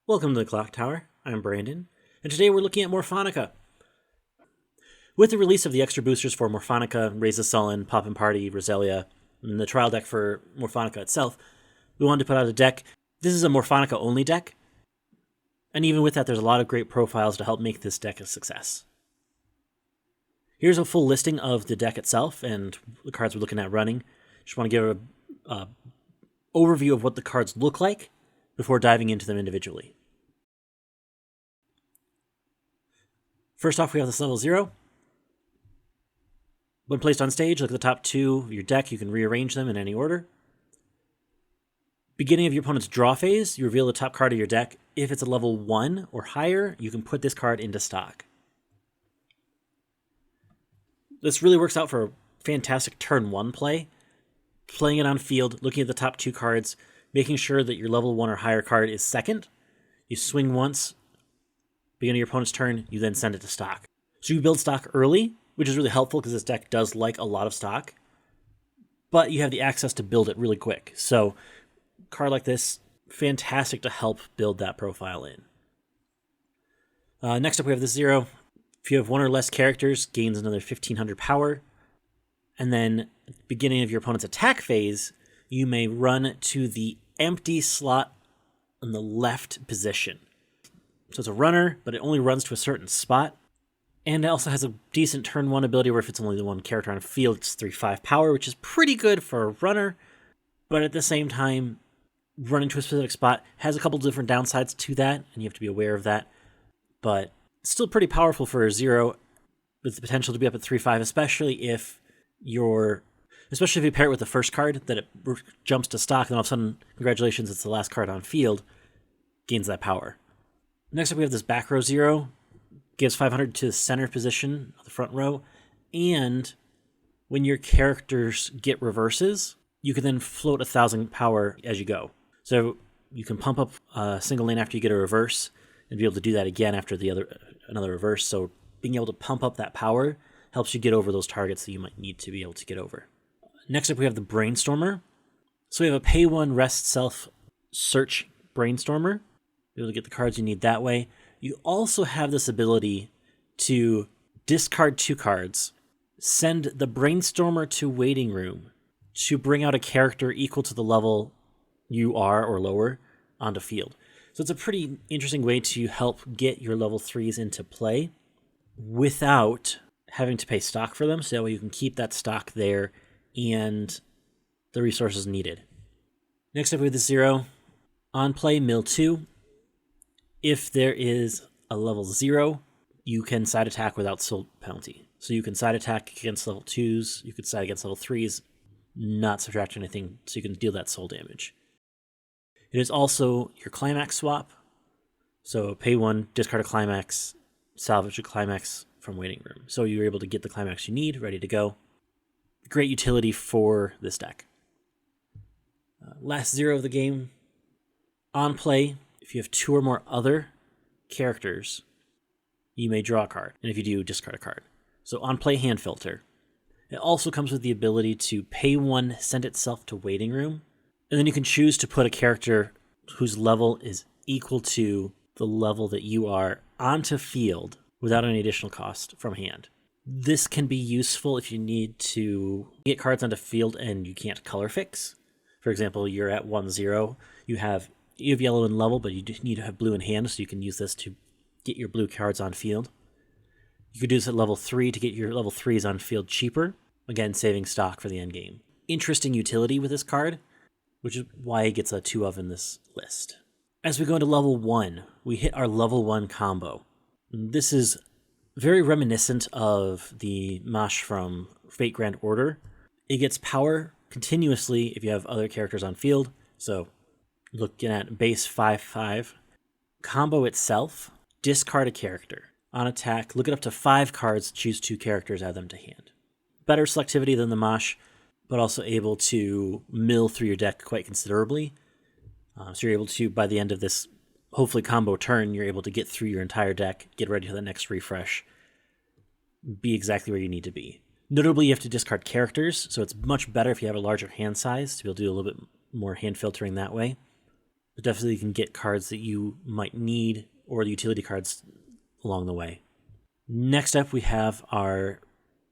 Welcome to the Clock Tower. I'm Brandon, and today we're looking at Morfonica. With the release of the extra boosters for Morfonica, Raise the Sullen, Poppin' Party, Roselia, and the trial deck for Morfonica itself, we wanted to put out a deck. This is a Morfonica-only deck, and even with that, there's a lot of great profiles to help make this deck a success. Here's a full listing of the deck itself and the cards we're looking at running. Just want to give an overview of what the cards look like before diving into them individually. First off, we have this level 0. When placed on stage, look at the top 2 of your deck. You can rearrange them in any order. Beginning of your opponent's draw phase, you reveal the top card of your deck. If it's a level 1 or higher, you can put this card into stock. This really works out for a fantastic turn 1 play. Playing it on field, looking at the top 2 cards, making sure that your level 1 or higher card is second. You swing once, beginning of your opponent's turn, you then send it to stock. So you build stock early, which is really helpful because this deck does like a lot of stock, but you have the access to build it really quick. So a card like this, fantastic to help build that profile in. Next up, we have this 0. If you have 1 or less characters, gains another 1500 power. And then at the beginning of your opponent's attack phase, you may run to the empty slot in the left position. So it's a runner, but it only runs to a certain spot. And it also has a decent turn 1 ability where if it's only the one character on the field, it's 3/5 power, which is pretty good for a runner. But at the same time, running to a specific spot has a couple different downsides to that, and you have to be aware of that. But it's still pretty powerful for a 0 with the potential to be up at 3/5, especially if you pair it with the first card, that it jumps to stock, and all of a sudden, congratulations, it's the last card on field, gains that power. Next up, we have this back row 0. Gives 500 to the center position of the front row, and when your characters get reverses, you can then float 1,000 power as you go. So you can pump up a single lane after you get a reverse, and be able to do that again after another reverse. So being able to pump up that power helps you get over those targets that you might need to be able to get over. Next up, we have the Brainstormer. So we have a pay 1 rest self search Brainstormer. Be able to get the cards you need that way. You also have this ability to discard 2 cards, send the Brainstormer to waiting room to bring out a character equal to the level you are or lower onto field. So it's a pretty interesting way to help get your level 3s into play without having to pay stock for them, so that way you can keep that stock there and the resources needed. Next up, we have the 0. On play, mill 2. If there is a level 0, you can side attack without soul penalty. So you can side attack against level 2s, you could side against level 3s, not subtract anything, so you can deal that soul damage. It is also your climax swap. So pay 1, discard a climax, salvage a climax from waiting room. So you're able to get the climax you need, ready to go. Great utility for this deck. Last 0 of the game. On play, if you have 2 or more other characters, you may draw a card. And if you do, discard a card. So on play, hand filter. It also comes with the ability to pay 1, send itself to waiting room. And then you can choose to put a character whose level is equal to the level that you are onto field without any additional cost from hand. This can be useful if you need to get cards onto field and you can't color fix. For example, you're at 1-0. You have yellow in level, but you need to have blue in hand, so you can use this to get your blue cards on field. You could do this at level 3 to get your level 3s on field cheaper, again, saving stock for the end game. Interesting utility with this card, which is why it gets a 2 of in this list. As we go into level 1, we hit our level 1 combo. This is very reminiscent of the Mosh from Fate Grand Order. It gets power continuously if you have other characters on field, so looking at base 5/5. Combo itself, discard a character. On attack, look at up to 5 cards, choose 2 characters, add them to hand. Better selectivity than the Mosh, but also able to mill through your deck quite considerably. So you're able to, by the end of this, hopefully combo turn, you're able to get through your entire deck, get ready for the next refresh, be exactly where you need to be. Notably, you have to discard characters, so it's much better if you have a larger hand size to be able to do a little bit more hand filtering that way. but definitely you can get cards that you might need or the utility cards along the way. Next up, we have our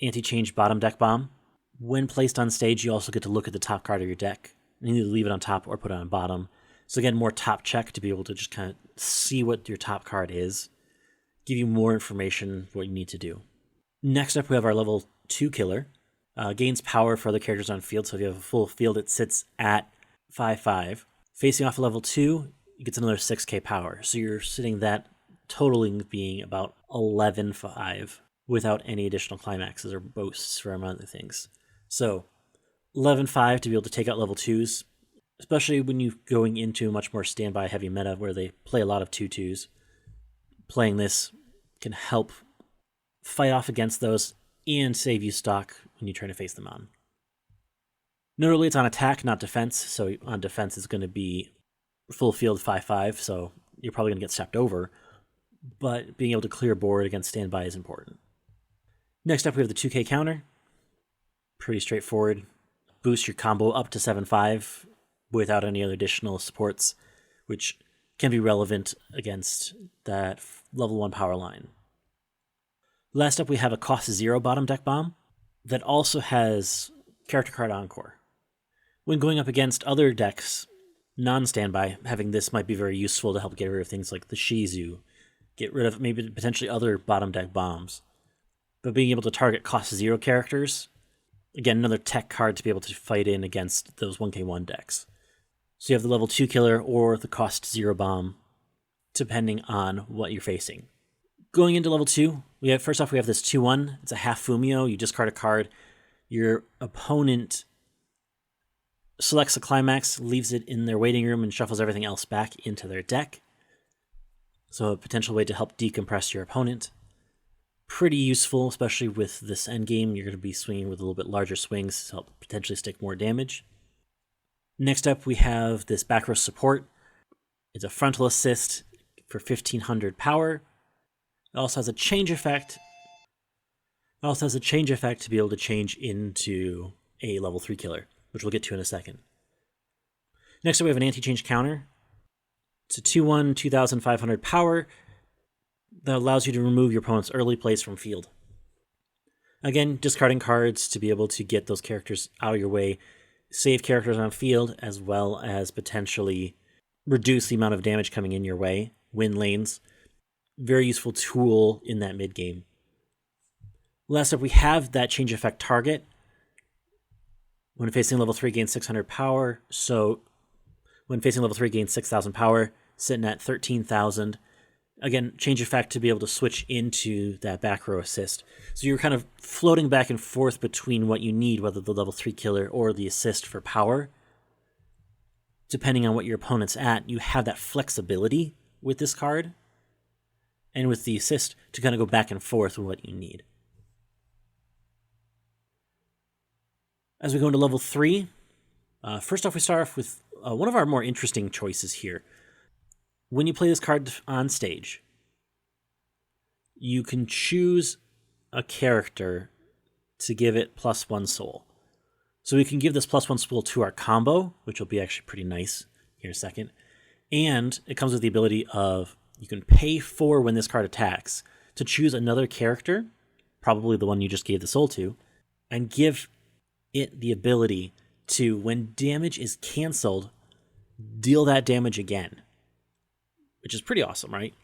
anti-change bottom deck bomb. When placed on stage, you also get to look at the top card of your deck and either leave it on top or put it on bottom. So again, more top check to be able to just kind of see what your top card is, give you more information what you need to do. Next up, we have our level 2 killer. Gains power for other characters on field, so if you have a full field, it sits at 5/5. Facing off level 2, it gets another 6k power, so you're sitting that totaling being about 11/5 without any additional climaxes or boosts from other things. So 11/5 to be able to take out level 2s, especially when you're going into a much more standby heavy meta where they play a lot of 2/2s. Playing this can help fight off against those and save you stock when you try to face them on. Notably, it's on attack, not defense, so on defense it's going to be full field 5/5, so you're probably going to get stepped over, but being able to clear board against standby is important. Next up, we have the 2k counter. Pretty straightforward. Boost your combo up to 7/5 without any other additional supports, which can be relevant against that level 1 power line. Last up, we have a cost 0 bottom deck bomb that also has character card encore. When going up against other decks, non-standby, having this might be very useful to help get rid of things like the Shizu, get rid of maybe potentially other bottom deck bombs. But being able to target cost 0 characters, again, another tech card to be able to fight in against those 1k1 decks. So you have the level 2 killer or the cost 0 bomb, depending on what you're facing. Going into level 2, first off we have this 2/1. It's a half Fumio. You discard a card. Your opponent selects a climax, leaves it in their waiting room, and shuffles everything else back into their deck. So a potential way to help decompress your opponent. Pretty useful, especially with this endgame. You're going to be swinging with a little bit larger swings to help potentially stick more damage. Next up, we have this back row support. It's a frontal assist for 1500 power. It also has a change effect. To be able to change into a level 3 killer, which we'll get to in a second. Next up, we have an anti-change counter. It's a 2/1, 2500 power that allows you to remove your opponent's early plays from field. Again, discarding cards to be able to get those characters out of your way, save characters on field, as well as potentially reduce the amount of damage coming in your way, win lanes. Very useful tool in that mid game. Last up, we have that change effect target. When facing level 3, gain 600 power. So when facing level 3, gain 6,000 power, sitting at 13,000. Again, change effect to be able to switch into that back row assist. So you're kind of floating back and forth between what you need, whether the level 3 killer or the assist for power. Depending on what your opponent's at, you have that flexibility with this card and with the assist to kind of go back and forth with what you need. As we go into level 3, first off we start off with one of our more interesting choices here. When you play this card on stage, you can choose a character to give it +1 soul. So we can give this +1 soul to our combo, which will be actually pretty nice here in a second. And it comes with the ability of you can pay 4 when this card attacks to choose another character, probably the one you just gave the soul to, and give it the ability to, when damage is canceled, deal that damage again. Which is pretty awesome, right?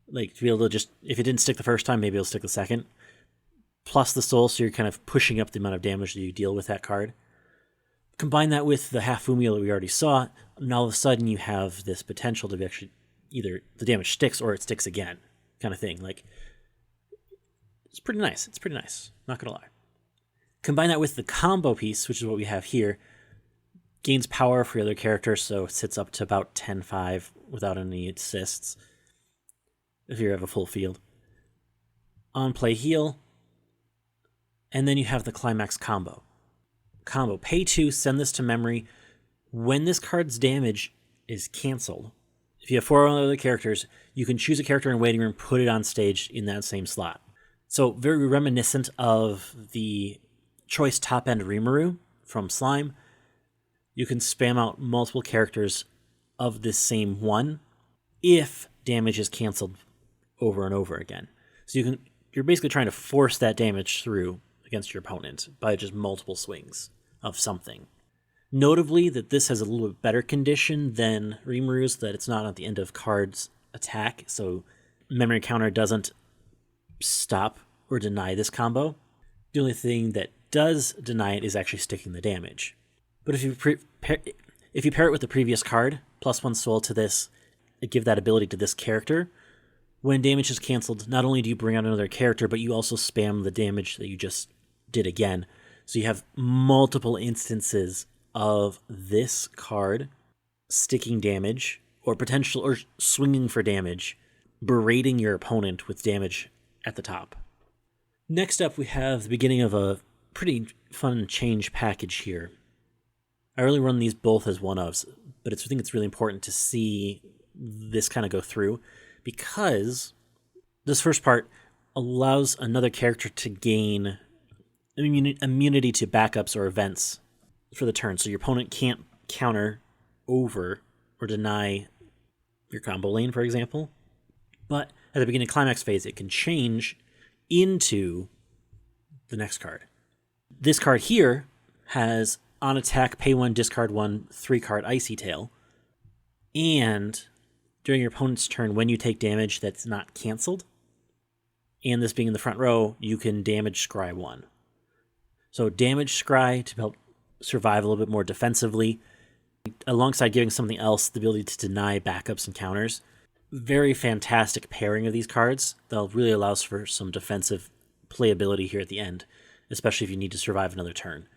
Like, to be able to just, if it didn't stick the first time, maybe it'll stick the second. Plus the soul, so you're kind of pushing up the amount of damage that you deal with that card. Combine that with the half Fumio that we already saw, and all of a sudden you have this potential to be actually either the damage sticks or it sticks again, kind of thing. Like, it's pretty nice. Not gonna lie. Combine that with the combo piece, which is what we have here. Gains power for your other characters, so it sits up to about 10/5 without any assists if you have a full field. On play heal, and then you have the climax combo. Pay 2, send this to memory. When this card's damage is canceled, if you have 4 other characters, you can choose a character in waiting room, put it on stage in that same slot. So very reminiscent of the choice top-end Rimuru from Slime. You can spam out multiple characters of this same one if damage is canceled over and over again. So you're basically trying to force that damage through against your opponent by just multiple swings of something. Notably that this has a little bit better condition than Rimuru's, that it's not at the end of card's attack, so memory counter doesn't stop or deny this combo. The only thing that does deny it is actually sticking the damage. But if you pair it with the previous card, +1 soul to this, give that ability to this character, when damage is canceled, not only do you bring out another character, but you also spam the damage that you just did again. So you have multiple instances of this card sticking damage or swinging for damage, berating your opponent with damage at the top. Next up, we have the beginning of a pretty fun change package here. I really run these both as one-ofs, but I think it's really important to see this kind of go through, because this first part allows another character to gain immunity to backups or events for the turn. So your opponent can't counter over or deny your combo lane, for example. But at the beginning climax phase, it can change into the next card. This card here has on attack, pay 1, discard 1, 3-card Icy Tail. And during your opponent's turn, when you take damage that's not canceled, and this being in the front row, you can damage Scry 1. So damage Scry to help survive a little bit more defensively, alongside giving something else the ability to deny backups and counters. Very fantastic pairing of these cards that really allows for some defensive playability here at the end, especially if you need to survive another turn.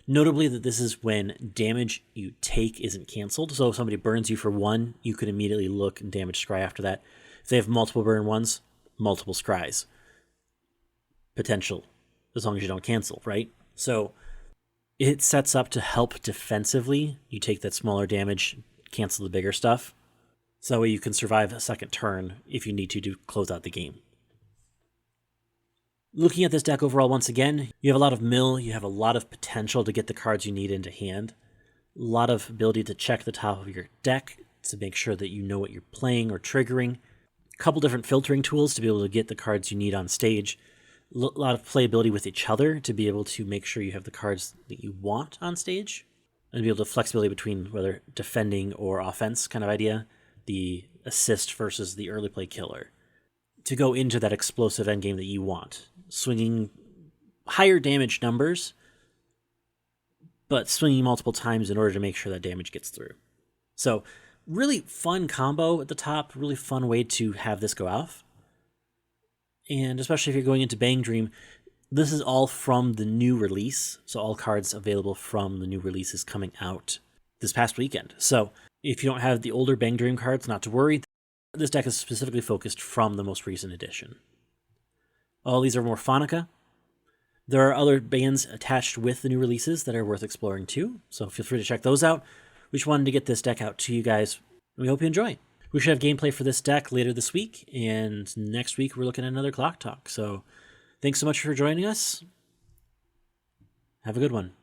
Notably that this is when damage you take isn't canceled. So if somebody burns you for 1, you could immediately look and damage Scry after that. If they have multiple burn 1s, multiple Scries. Potential, as long as you don't cancel, right? So it sets up to help defensively. You take that smaller damage, cancel the bigger stuff. So that way you can survive a second turn if you need to close out the game. Looking at this deck overall, once again, you have a lot of mill, you have a lot of potential to get the cards you need into hand, a lot of ability to check the top of your deck to make sure that you know what you're playing or triggering, a couple different filtering tools to be able to get the cards you need on stage, a lot of playability with each other to be able to make sure you have the cards that you want on stage, and be able to flexibility between whether defending or offense kind of idea, the assist versus the early play killer, to go into that explosive endgame that you want. Swinging higher damage numbers, but swinging multiple times in order to make sure that damage gets through. So really fun combo at the top, really fun way to have this go off. And especially if you're going into Bang Dream, this is all from the new release. So all cards available from the new release is coming out this past weekend. So if you don't have the older Bang Dream cards, not to worry. This deck is specifically focused from the most recent edition. All these are Morfonica. There are other bands attached with the new releases that are worth exploring too, so feel free to check those out. We just wanted to get this deck out to you guys, and we hope you enjoy. We should have gameplay for this deck later this week, and next week we're looking at another Clock Talk. So thanks so much for joining us. Have a good one.